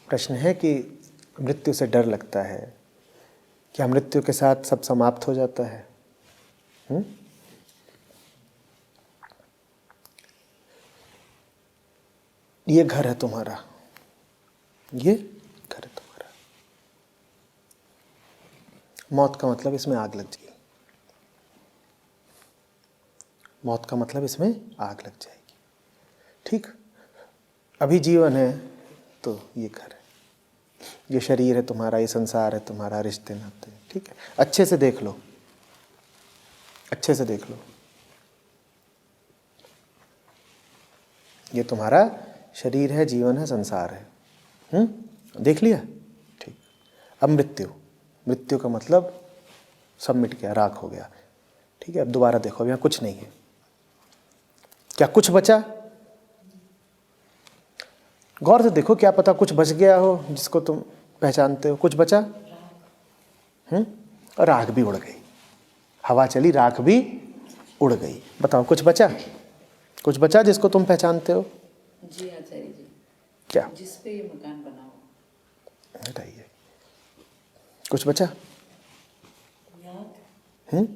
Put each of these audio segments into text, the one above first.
प्रश्न है कि मृत्यु से डर लगता है, क्या मृत्यु के साथ सब समाप्त हो जाता है? ये घर है तुम्हारा, ये घर है तुम्हारा। मौत का मतलब इसमें आग लग जाएगी, मौत का मतलब इसमें आग लग जाएगी। ठीक, अभी जीवन है तो ये घर है, ये शरीर है तुम्हारा, ये संसार है तुम्हारा, रिश्ते नाते। ठीक है, अच्छे से देख लो, अच्छे से देख लो। ये तुम्हारा शरीर है, जीवन है, संसार है। देख लिया? ठीक। अब मृत्यु, मृत्यु का मतलब सब मिट गया, राख हो गया। ठीक है, अब दोबारा देखो, अब यहाँ कुछ नहीं है। क्या कुछ बचा? गौर से देखो, क्या पता कुछ बच गया हो जिसको तुम पहचानते हो। कुछ बचा? और राख भी उड़ गई, हवा चली, राख भी उड़ गई। बताओ, कुछ बचा? कुछ बचा जिसको तुम पहचानते हो? जी आचार्य जी। क्या? जिस पे ये मकान बना हो। बताइए, कुछ बचा? याद?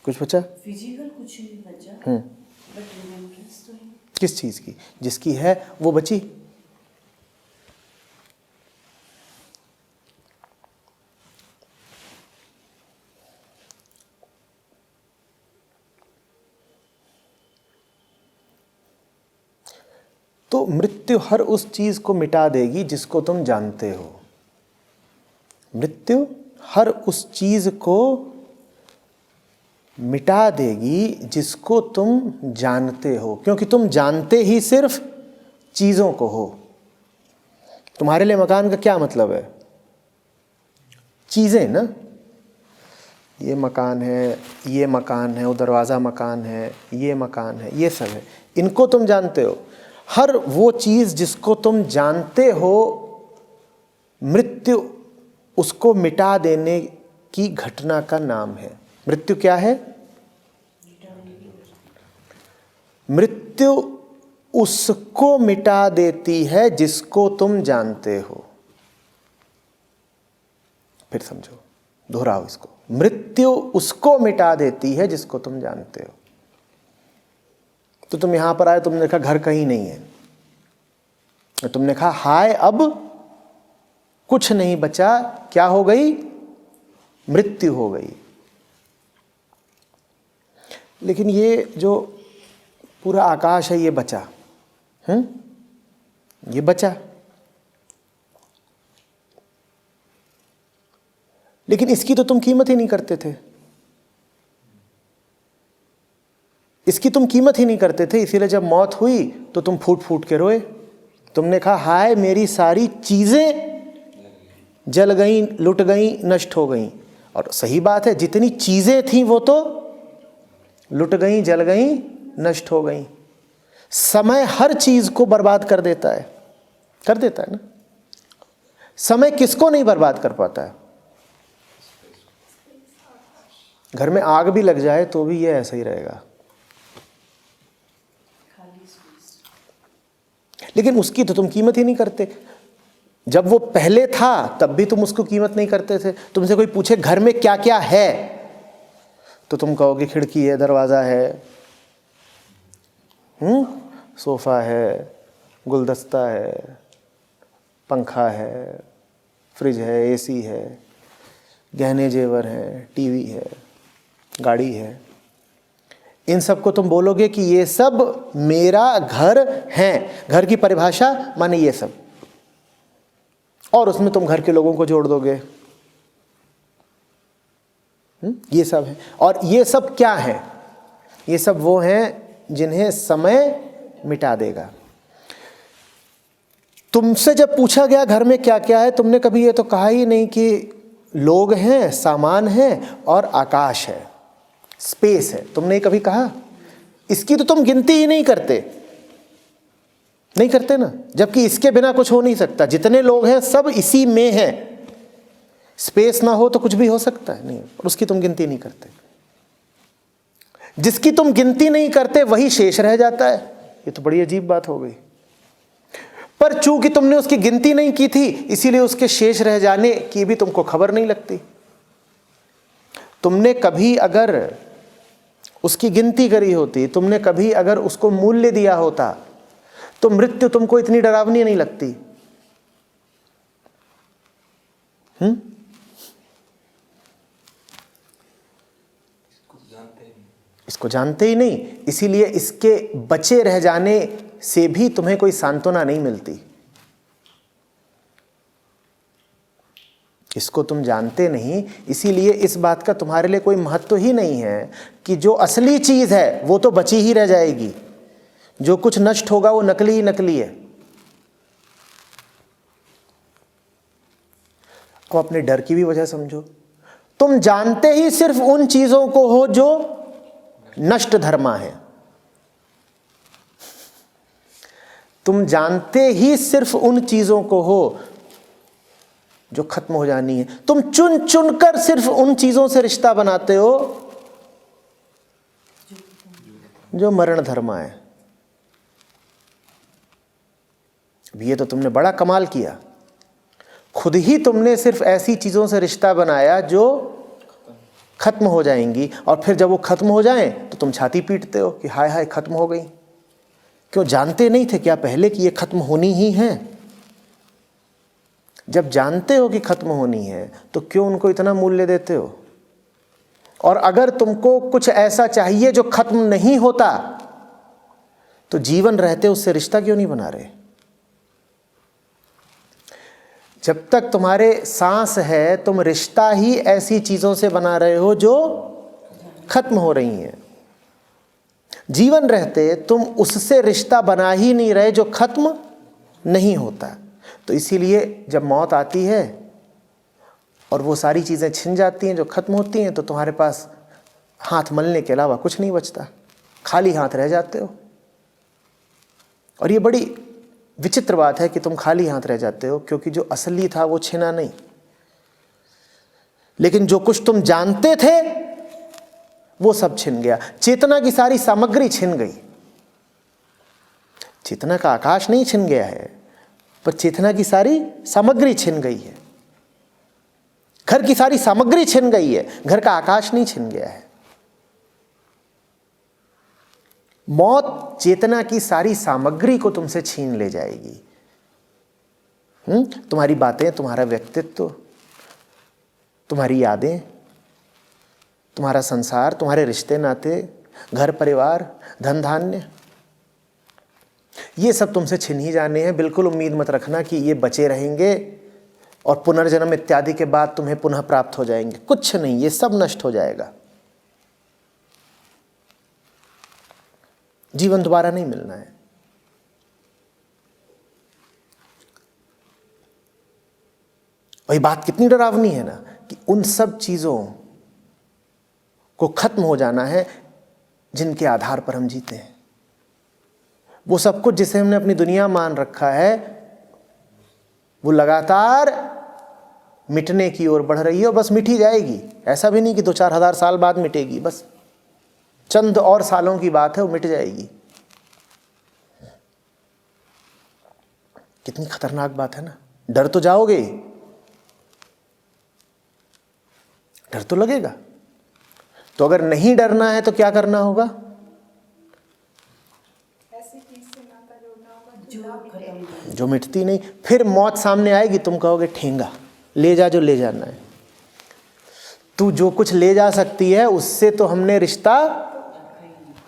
कुछ बचा? फिजिकल कुछ नहीं बचा, बट रिमेम्बरेंस तो है। किस चीज की? जिसकी है वो बची। तो मृत्यु हर उस चीज को मिटा देगी जिसको तुम जानते हो। मृत्यु हर उस चीज को मिटा देगी जिसको तुम जानते हो, क्योंकि तुम जानते ही सिर्फ चीजों को हो। तुम्हारे लिए मकान का क्या मतलब है? चीजें ना। ये मकान है, ये मकान है, वो दरवाज़ा मकान है, ये मकान है, ये सब है, इनको तुम जानते हो। हर वो चीज़ जिसको तुम जानते हो, मृत्यु उसको मिटा देने की घटना का नाम है। मृत्यु क्या है? मृत्यु उसको मिटा देती है जिसको तुम जानते हो। फिर समझो, दोहराओ इसको। मृत्यु उसको मिटा देती है जिसको तुम जानते हो। तो तुम यहां पर आए, तुमने कहा घर कहीं नहीं है, तुमने कहा हाय अब कुछ नहीं बचा, क्या हो गई? मृत्यु हो गई। लेकिन ये जो पूरा आकाश है ये बचा, ये बचा। लेकिन इसकी तो तुम कीमत ही नहीं करते थे, इसकी तुम कीमत ही नहीं करते थे। इसीलिए जब मौत हुई तो तुम फूट फूट के रोए। तुमने कहा हाय मेरी सारी चीजें जल गई, लुट गई, नष्ट हो गई। और सही बात है, जितनी चीजें थीं वो तो लुट गई, जल गई, नष्ट हो गई। समय हर चीज को बर्बाद कर देता है, कर देता है ना। समय किसको नहीं बर्बाद कर पाता है? घर में आग भी लग जाए तो भी ये ऐसा ही रहेगा। लेकिन उसकी तो तुम कीमत ही नहीं करते। जब वो पहले था तब भी तुम उसको कीमत नहीं करते थे। तुमसे कोई पूछे घर में क्या क्या है तो तुम कहोगे खिड़की है, दरवाज़ा है, सोफ़ा है, गुलदस्ता है, पंखा है, फ्रिज है, एसी है, गहने जेवर हैं, टीवी है, गाड़ी है। इन सब को तुम बोलोगे कि ये सब मेरा घर है। घर की परिभाषा माने ये सब, और उसमें तुम घर के लोगों को जोड़ दोगे। ये सब है। और ये सब क्या है? ये सब वो हैं जिन्हें समय मिटा देगा। तुमसे जब पूछा गया घर में क्या क्या है, तुमने कभी ये तो कहा ही नहीं कि लोग हैं, सामान है और आकाश है, स्पेस है। तुमने कभी कहा? इसकी तो तुम गिनती ही नहीं करते, नहीं करते ना, जबकि इसके बिना कुछ हो नहीं सकता। जितने लोग हैं सब इसी में हैं। स्पेस ना हो तो कुछ भी हो सकता है नहीं, और उसकी तुम गिनती नहीं करते। जिसकी तुम गिनती नहीं करते वही शेष रह जाता है। ये तो बड़ी अजीब बात हो गई। पर चूंकि तुमने उसकी गिनती नहीं की थी, इसीलिए उसके शेष रह जाने की भी तुमको खबर नहीं लगती। तुमने कभी अगर उसकी गिनती करी होती, तुमने कभी अगर उसको मूल्य दिया होता, तो मृत्यु तुमको इतनी डरावनी नहीं लगती। इसको जानते ही नहीं, इसीलिए इसके बचे रह जाने से भी तुम्हें कोई सांत्वना नहीं मिलती। इसको तुम जानते नहीं, इसीलिए इस बात का तुम्हारे लिए कोई महत्व ही नहीं है कि जो असली चीज है वो तो बची ही रह जाएगी, जो कुछ नष्ट होगा वो नकली ही नकली है। अब अपने डर की भी वजह समझो। तुम जानते ही सिर्फ उन चीजों को हो जो नष्ट धर्मा है। तुम जानते ही सिर्फ उन चीजों को हो जो खत्म हो जानी है। तुम चुन चुन कर सिर्फ उन चीजों से रिश्ता बनाते हो जो मरण धर्मा है। अब ये तो तुमने बड़ा कमाल किया, खुद ही तुमने सिर्फ ऐसी चीजों से रिश्ता बनाया जो खत्म हो जाएंगी, और फिर जब वो खत्म हो जाएं तो तुम छाती पीटते हो कि हाय हाय खत्म हो गई। क्यों जानते नहीं थे क्या पहले कि ये खत्म होनी ही है? जब जानते हो कि खत्म होनी है तो क्यों उनको इतना मूल्य देते हो? और अगर तुमको कुछ ऐसा चाहिए जो खत्म नहीं होता, तो जीवन रहते उससे रिश्ता क्यों नहीं बना रहे? जब तक तुम्हारे सांस है, तुम रिश्ता ही ऐसी चीजों से बना रहे हो जो खत्म हो रही हैं। जीवन रहते तुम उससे रिश्ता बना ही नहीं रहे जो खत्म नहीं होता। तो इसीलिए जब मौत आती है और वो सारी चीजें छिन जाती हैं जो खत्म होती हैं, तो तुम्हारे पास हाथ मलने के अलावा कुछ नहीं बचता, खाली हाथ रह जाते हो। और ये बड़ी विचित्र बात है कि तुम खाली हाथ रह जाते हो, क्योंकि जो असली था वो छिना नहीं, लेकिन जो कुछ तुम जानते थे वो सब छिन गया। चेतना की सारी सामग्री छिन गई। चेतना का आकाश नहीं छिन गया है, पर चेतना की सारी सामग्री छिन गई है। घर की सारी सामग्री छिन गई है, घर का आकाश नहीं छिन गया है। मौत चेतना की सारी सामग्री को तुमसे छीन ले जाएगी। तुम्हारी बातें, तुम्हारा व्यक्तित्व, तुम्हारी यादें, तुम्हारा संसार, तुम्हारे रिश्ते नाते, घर परिवार, धन धान्य, ये सब तुमसे छिन ही जाने हैं। बिल्कुल उम्मीद मत रखना कि ये बचे रहेंगे और पुनर्जन्म इत्यादि के बाद तुम्हें पुनः प्राप्त हो जाएंगे। कुछ नहीं, ये सब नष्ट हो जाएगा। जीवन दोबारा नहीं मिलना है। वही बात कितनी डरावनी है ना, कि उन सब चीजों को खत्म हो जाना है जिनके आधार पर हम जीते हैं। वो सब कुछ जिसे हमने अपनी दुनिया मान रखा है, वो लगातार मिटने की ओर बढ़ रही है, और बस मिट ही जाएगी। ऐसा भी नहीं कि 2-4 हज़ार साल बाद मिटेगी, बस चंद और सालों की बात है, वो मिट जाएगी। कितनी खतरनाक बात है ना। डर तो जाओगे, डर तो लगेगा। तो अगर नहीं डरना है तो क्या करना होगा? ऐसी चीज से नाता जोड़ना होगा जो मिटती नहीं। फिर मौत सामने आएगी, तुम कहोगे ठेंगा, ले जा जो ले जाना है। तू जो कुछ ले जा सकती है उससे तो हमने रिश्ता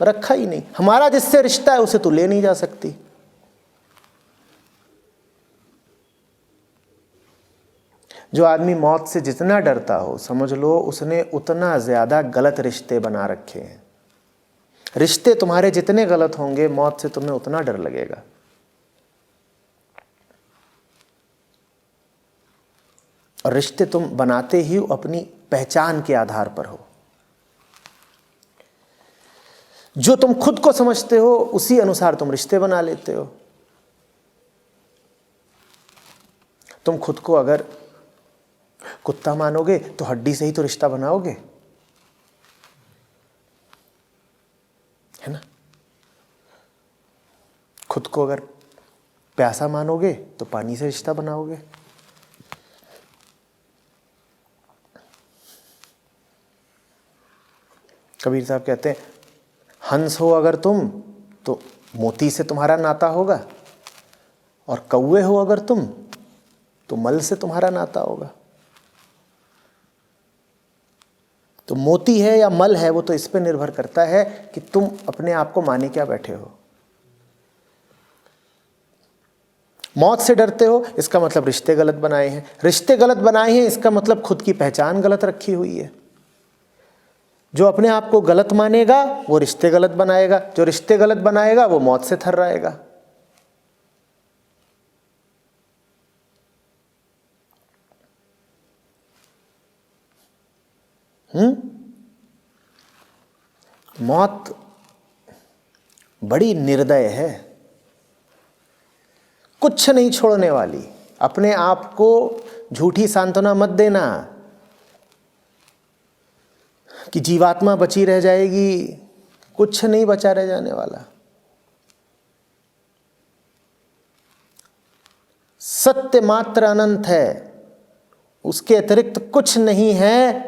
रखा ही नहीं। हमारा जिससे रिश्ता है उसे तू ले नहीं जा सकती। जो आदमी मौत से जितना डरता हो, समझ लो उसने उतना ज्यादा गलत रिश्ते बना रखे हैं। रिश्ते तुम्हारे जितने गलत होंगे, मौत से तुम्हें उतना डर लगेगा। और रिश्ते तुम बनाते ही अपनी पहचान के आधार पर हो। जो तुम खुद को समझते हो उसी अनुसार तुम रिश्ते बना लेते हो। तुम खुद को अगर कुत्ता मानोगे तो हड्डी से ही तो रिश्ता बनाओगे, है ना? खुद को अगर प्यासा मानोगे तो पानी से रिश्ता बनाओगे। कबीर साहब कहते हैं, हंस हो अगर तुम तो मोती से तुम्हारा नाता होगा, और कौवे हो अगर तुम तो मल से तुम्हारा नाता होगा। तो मोती है या मल है वो तो इस पे निर्भर करता है कि तुम अपने आप को माने क्या बैठे हो। मौत से डरते हो, इसका मतलब रिश्ते गलत बनाए हैं। रिश्ते गलत बनाए हैं, इसका मतलब खुद की पहचान गलत रखी हुई है। जो अपने आप को गलत मानेगा वो रिश्ते गलत बनाएगा, जो रिश्ते गलत बनाएगा वो मौत से थर्राएगा। मौत बड़ी निर्दय है, कुछ नहीं छोड़ने वाली। अपने आप को झूठी सांत्वना मत देना कि जीवात्मा बची रह जाएगी, कुछ नहीं बचा रह जाने वाला। सत्य मात्र अनंत है, उसके अतिरिक्त कुछ नहीं है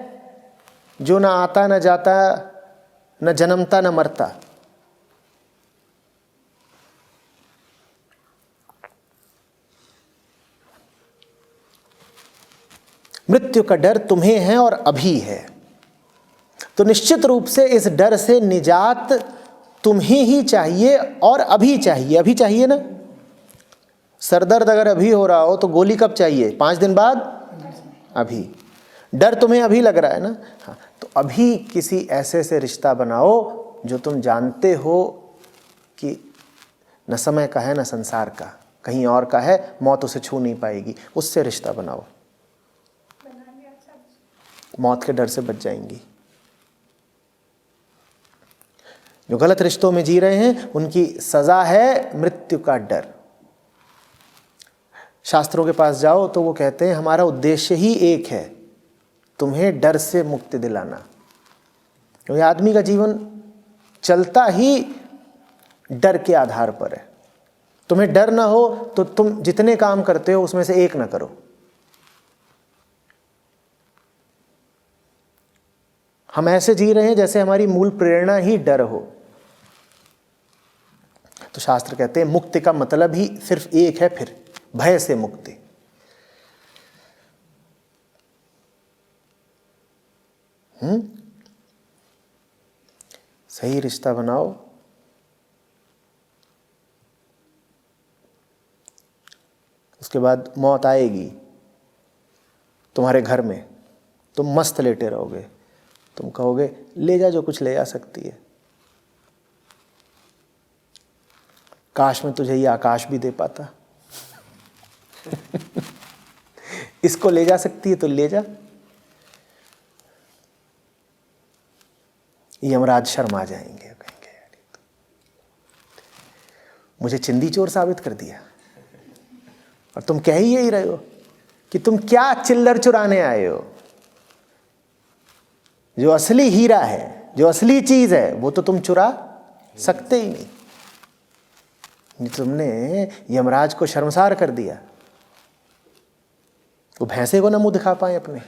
जो ना आता न जाता, न जन्मता न मरता। मृत्यु का डर तुम्हें है और अभी है, तो निश्चित रूप से इस डर से निजात तुम्हें ही चाहिए और अभी चाहिए। अभी चाहिए ना, सरदर्द अगर अभी हो रहा हो तो गोली कब चाहिए? 5 दिन बाद? अभी। डर तुम्हें अभी लग रहा है ना, हाँ, तो अभी किसी ऐसे से रिश्ता बनाओ जो तुम जानते हो कि न समय का है न संसार का, कहीं और का है, मौत उसे छू नहीं पाएगी। उससे रिश्ता बनाओ, मौत के डर से बच जाएंगी। जो गलत रिश्तों में जी रहे हैं उनकी सजा है मृत्यु का डर। शास्त्रों के पास जाओ तो वो कहते हैं हमारा उद्देश्य ही एक है, तुम्हें डर से मुक्ति दिलाना। क्योंकि आदमी का जीवन चलता ही डर के आधार पर है। तुम्हें डर ना हो तो तुम जितने काम करते हो उसमें से एक ना करो। हम ऐसे जी रहे हैं जैसे हमारी मूल प्रेरणा ही डर हो। तो शास्त्र कहते हैं मुक्ति का मतलब ही सिर्फ एक है, फिर भय से मुक्ति। सही रिश्ता बनाओ, उसके बाद मौत आएगी तुम्हारे घर में, तुम मस्त लेटे रहोगे, तुम कहोगे ले जा जो कुछ ले जा सकती है, काश मैं तुझे ये आकाश भी दे पाता। इसको ले जा सकती है तो ले जा। यमराज शर्मा जाएंगे, कहेंगे मुझे चिंदी चोर साबित कर दिया। और तुम कह ही यही रहे हो कि तुम क्या चिल्लर चुराने आए हो। जो असली हीरा है, जो असली चीज है, वो तो तुम चुरा सकते ही नहीं। तुमने यमराज को शर्मसार कर दिया। वो भैंसे को ना मुंह दिखा पाए अपने।